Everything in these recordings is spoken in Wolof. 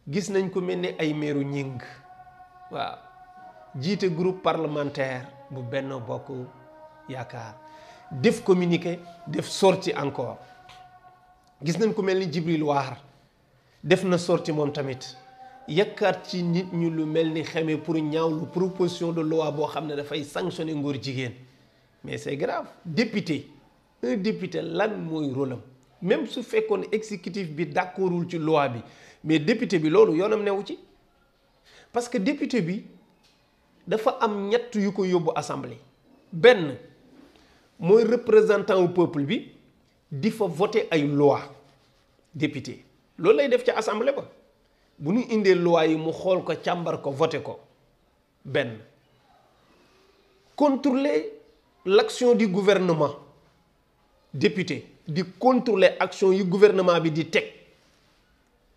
gis nañ ko mel ni ay meeru ñing waaw jiite groupe parlementaire bu Benno Bokk Yaakaar def communiqué def sortie encore gis nañ ko mel ni Djibril War def na sortie moom tamit yàkkaat ci nit ñu lu mel ni xeme pour ñaawlu proposition de loi boo xam ne dafay sanctionner ngóor jigéen mais c'est grave député un député lan mooy rôle am même su fekkoon exécutif bi d'accordul ci loi bi mais député bi loolu yoonam newu ci parce que député bi dafa am ñett yu ko yóbbu assemblée benn mooy représentant au peuple bi di fa voter ay loi député loolu lay def ci assemblée ba bu ñu indee loi yi mu xool ko càmbar ko voter ko benn contrôler l'action du gouvernement député di contrôler action yu gouvernement bi di teg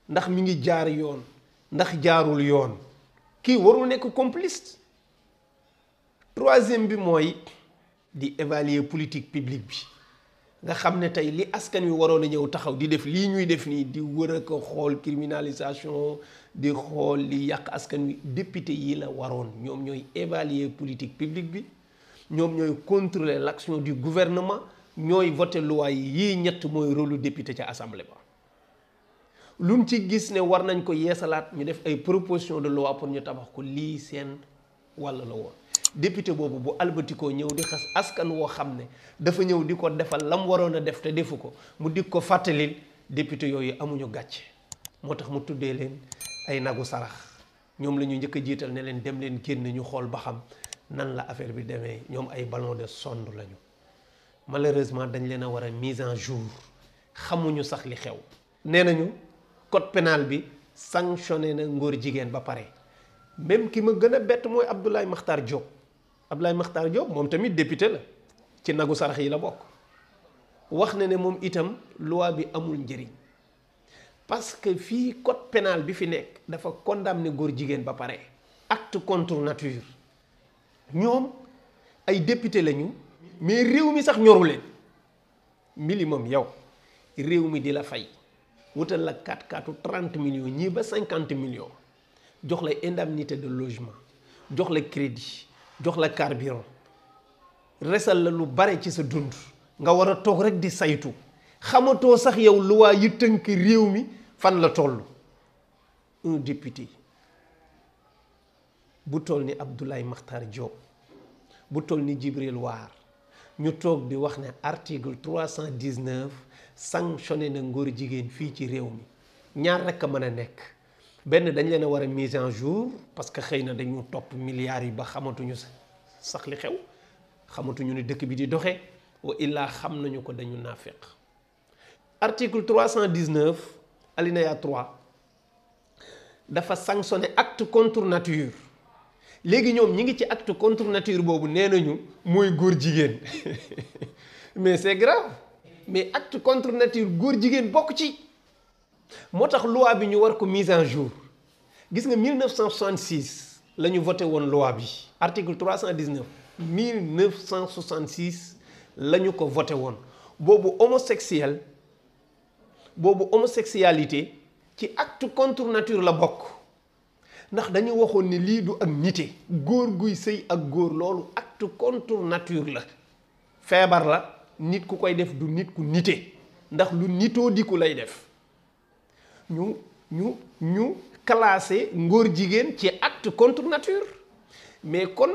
ndax mi ngi jaar yoon ndax jaarul yoon kii warul nekk complice. Troisième bi mooy di évaluer politique publique bi nga xam ne tey li askan wi waroon a ñëw taxaw di def lii ñuy def nii di wër a ko xool criminalisation di xool li yàq askan wi député yi la waroon ñoom ñooy évaluer politique publique bi ñoom ñooy contrôler l'action du gouvernement ñooy voter loi yi yii ñett mooy rôle député ca assemblée ba luñ ci gis ne war nañ ko yeesalaat ñu def ay proposition de loi pour ñu tabax ko lii seen wàll la woon député boobu bu albatikoo ñëw di xas askan woo xam ne dafa ñëw di ko defal lam waroon a def te defu ko mu di ko fàttalil député yooyu amuñu gàcce moo tax mu tuddee leen ay nagu sarax ñoom la ñu njëkk a jiital ne leen dem leen génn ñu xool ba xam nan la affaire bi demee ñoom ay ballon de sonde lañu malheureusement dañ leen a war a mise en jour xamuñu sax li xew nee nañu code pénal bi sanctionné na ngóor jigéen ba pare même ki ma gën a bett mooy Abdoulaye Makhtar Diop Abdoulaye Makhtar Diop moom tamit député la ci nagu sarax yi la bokk wax na ne moom itam loi bi amul njëriñ parce que fii code pénal bi fi nekk dafa condamné góor jigéen ba pare acte contre nature ñoom ay député lañu mais réew mi sax ñoru leen minimum yow réew mi di la fay wutal la 4x4 30 millions ñii ba 50 millions jox la indemnité de logement jox la crédit jox la carburant resal la lu bare ci sa dund nga war a toog rek di saytu xamatoo sax yow loi yi tënk réew mi fan la toll. Un député bu toll ni Abdoulaye Makhtar Diop bu toll ni Djibril War ñu toog di wax ne article 319 sanctionné na ngóor jigéen fii ci réew mi ñaar rekk a mën a nekk benn dañ leen a war a mise en jour parce que xëy na dañu topp milliards yi ba xamatuñu sax li xew xamatuñu ni dëkk bi di doxee wa illaa xam nañu ko dañu naafeq article 319 alinéa 3 dafa sanctionné acte contre nature léegi ñoom ñi ngi ci acte contre nature boobu nee nañu mooy góor jigéen mais c'est grave mais acte contre nature góor jigéen bokk ci moo tax loi bi ñu war ko mise en jour gis nga 1966 la ñu voté woon loi bi article 319 1966 la ñu ko voté woon boobu homosexualité ci acte contre nature la bokk ndax dañu waxoon ni lii du ak nite góor guy sëy ak góor loolu acte contre nature la feebar la nit ku koy def du nit ku nite ndax lu nitoo di ku lay def ñu classé ngóor jigéen ci acte contre nature mais kon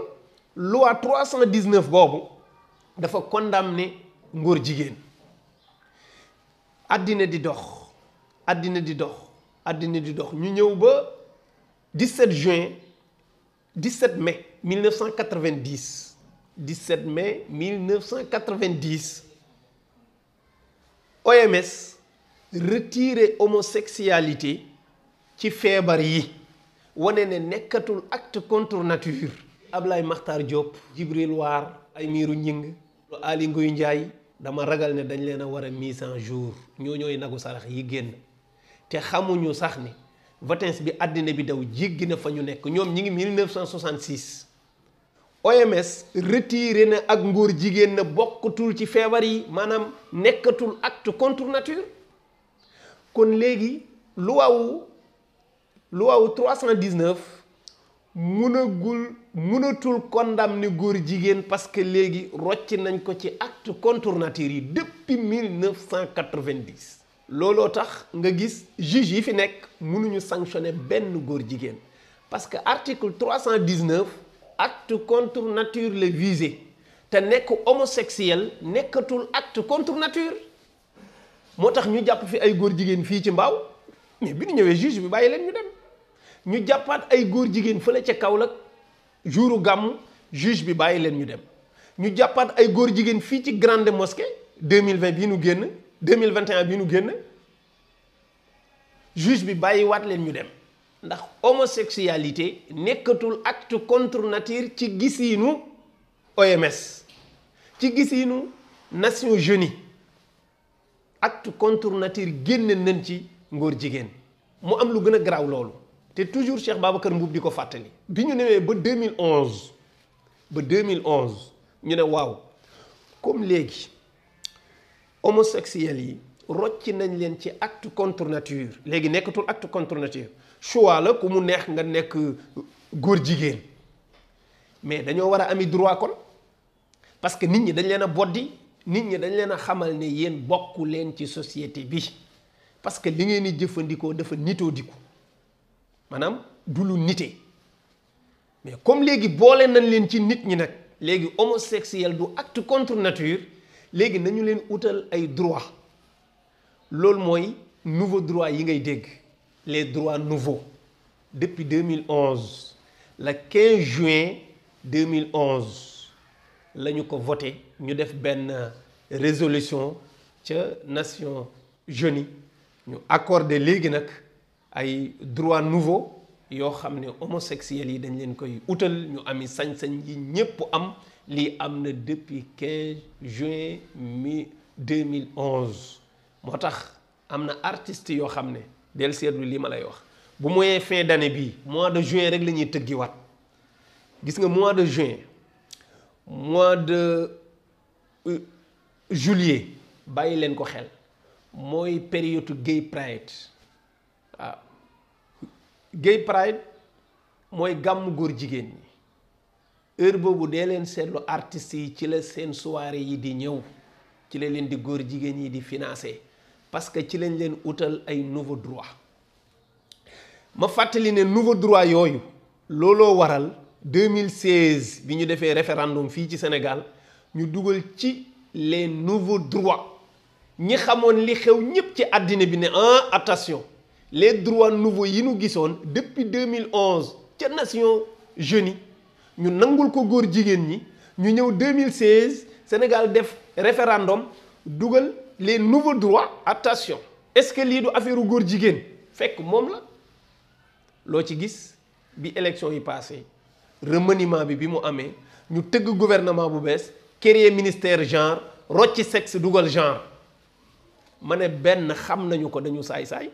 loi 319 boobu dafa condamné ngóor jigéen àddina di dox ñu ñëw ba 17 mai 1990 OMS retiré homosexualité ci feebar yi wane ne nekkatul acte contre nature. Abdoulaye Makhtar Diop Djibril War Aymérou Gningue Aly Ngouille Ndiaye dama ragal ne dañ leen a war a mise en jour ñooy nagu sarax yi génn te xamuñu sax ni vitesse bi àddina bi daw jéggi na fa ñu nekk ñoom ñi ngi 1966 OMS retiré na ak ngóor jigéen na bokkatul ci feebar yi maanaam nekkatul acte contre nature kon léegi loi wu loi wu 319 mënatul condamner góor jigéen parce que léegi rocc nañ ko ci acte contre nature yi depuis 1990. looloo tax nga gis juge yi fi nekk mënuñu sanctionner benn góor jigéen parce que article 319 acte contre nature la visé te nekk homosexuel nekkatul acte contre nature. moo tax ñu jàpp fi ay góor jigéen fii ci Mbaaw mais bi ñu ñëwee juge bi bàyyi leen ñu dem ñu jàppaat ay góor jigéen fële ca Kaolack jouru gàmm juge bi bàyyi leen ñu dem ñu jàppaat ay góor jigéen fii ci grande mosquée 2020 bii nu génn 2021 bii nu génn juge bi bàyyiwaat leen ñu dem ndax homosexualité nekkatul acte contre nature ci gisiinu OMS ci gisiinu Nations Unies acte contre nature génne nañ ci ngóor jigéen mu am lu gën a garaaw loolu te toujours Cheikh Babacar Mbuub di ko fàttali bi ñu newee ba 2011 ñu ne waaw comme léegi homosexuels yi rocci nañ leen ci acte contre nature léegi nekkatul acte contre nature choix la ku mu neex nga nekk góor jigéen mais dañoo war a ami droit kon parce que nit ñi dañ leen a boddi nit ñi dañ leen a xamal ne yéen bokku leen ci société bi parce que li ngeen di jëfandikoo dafa nitoo diku maanaam du lu nite mais comme léegi boole nañ leen ci nit ñi nag léegi homosexuel du acte contre nature léegi nañu leen utal ay droit loolu mooy nouveau droit yi ngay dégg les droits nouveaux depuis 2011 le 15 juin 2011 la ñu ko voté ñu def benn résolution ca Nations Unies ñu accordé léegi nag ay droits nouveaux yoo xam ne homosexuels yi dañ leen koy utal ñu ami sañ-sañ yi ñépp am lii am na depuis 15 juin 2011 moo tax am na artistes yoo xam ne del seetlu lii ma lay wax bu moyee fin d'année bii mois de juin rek la ñuy tëggiwaat gis nga mois de juin mois de juillet bàyyi leen ko xel mooy période gay pride waaw gay pride mooy gàmmu góor jigéen ñi heure boobu dee leen seetlu artistes yi ci la seen soirée yi di ñëw ci la leen di góor jigéen yi di financer parce que ci lañ leen utal ay nouveau droit ma fàttali ne nouveau droit yooyu looloo waral 2016 bi ñu defee référendum fii ci Sénégal ñu dugal ci les nouveaux droits ñi xamoon li xew ñépp ci àddina bi ne attention les droits nouveaux yi ñu gisoon depuis 2011 ca Nations Unies ñu nangul ko góor jigéen ñi ñu ñëw 2016 Sénégal def référendum dugal les nouveaux droits attention est-ce que lii du affaire góor jigéen fekk moom la loo ci gis bi élection yi passé remaniement bi mu amee ñu tëgg gouvernement bu bees créer ministère genre rocci sexe dugal genre ma ne benn xam nañu ko dañu saay-saay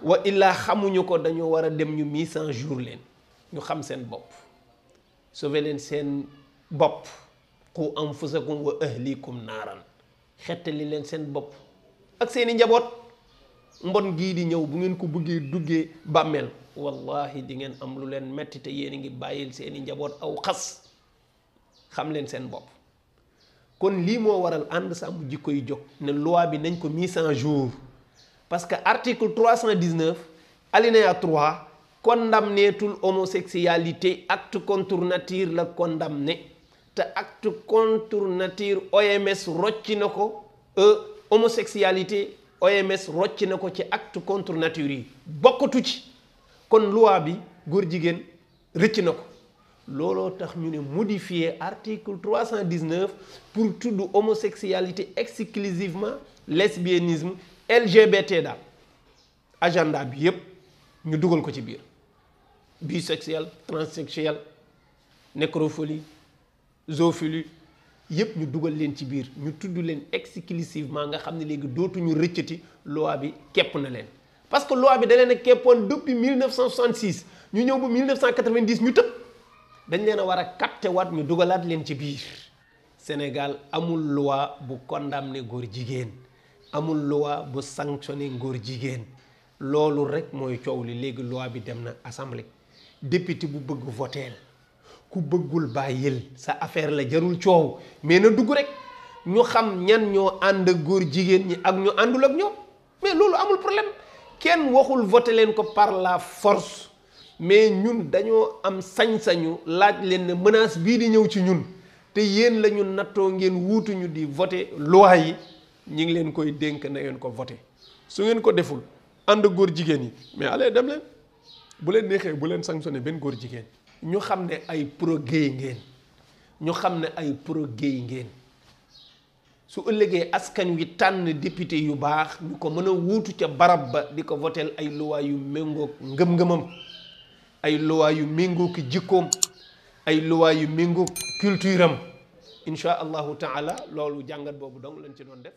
wa illaa xamuñu ko dañu war a dem ñu mise en jour leen ñu xam seen bopp sauver leen seen bopp qu anfusakum wa ahlikum naaran xettali leen seen bopp ak seeni njaboot mbon gii di ñëw bu ngeen ko bëggee duggee bàmmeel wallahi di ngeen am lu leen metti te yéen a ngi bàyyil seeni njaboot aw xas xam leen seen bopp kon lii moo waral ànd sàmm jikko yi jóg ne loi bi nañ ko mise en jour parce que article 319 alinéa 3 condamneetul homosexualité acte contre nature la condamné te acte contre nature OMS rocci na ko homosexualité OMS rocci na ko ci acte contre nature yi bokkatu ci kon loi bi góor jigéen rëcc na ko looloo tax ñu ne modifier article 319 pour tudd homosexualité exclusivement lesbianisme LGBT daal agenda bi yépp ñu dugal ko ci biir bisexuel transsexuel nécrophilie zoophilie yépp ñu dugal leen ci biir ñu tudd leen exclusivement nga xam ne léegi dootuñu rëccati loi bi képp na leen parce que loi bi da leen a képpoon depuis 1966 ñu ñëw ba 1990 ñu tëb dañ leen a war a capté waat ñu dugalaat leen ci biir Sénégal amul loi bu condamné góor jigéen amul loi bu sanctionné góor jigéen loolu rek mooy coow li. léegi loi bi dem na assemblée, député bu bëgg voteel ku bëggul bàyyil sa affaire la, jarul coow. mais na dugg rek ñu xam ñan ñoo ànd góor jigéen ñi ak ñu àndul ak ñoom. mais loolu amul problème, kenn waxul voté leen ko par la force, mais ñun dañoo am sañ-sañu laaj leen ne menace bii di ñëw ci ñun te yéen la ñu nattoo ngeen wuutuñu di voté loi yi, ñi ngi leen koy dénk na ngeen ko voté. su ngeen ko deful ànd góor jigéen yi, mais allez dem leen, bu leen neexee bu leen sanctionné benn góor jigéen. ñu xam ne ay pro gay ngeen, ñu xam ne ay pro gay ngeen. su ëllëgee askan wi tànn député yu baax ñu ko mën a wuutu ca barab ba di ko voteel ay loi yu méngoog ngëm-ngëmam, ay loi yu méngoog jikkoom, ay loi yu méngoog culture am. incha allahu taala loolu jàngat boobu dong lañ ci doon def.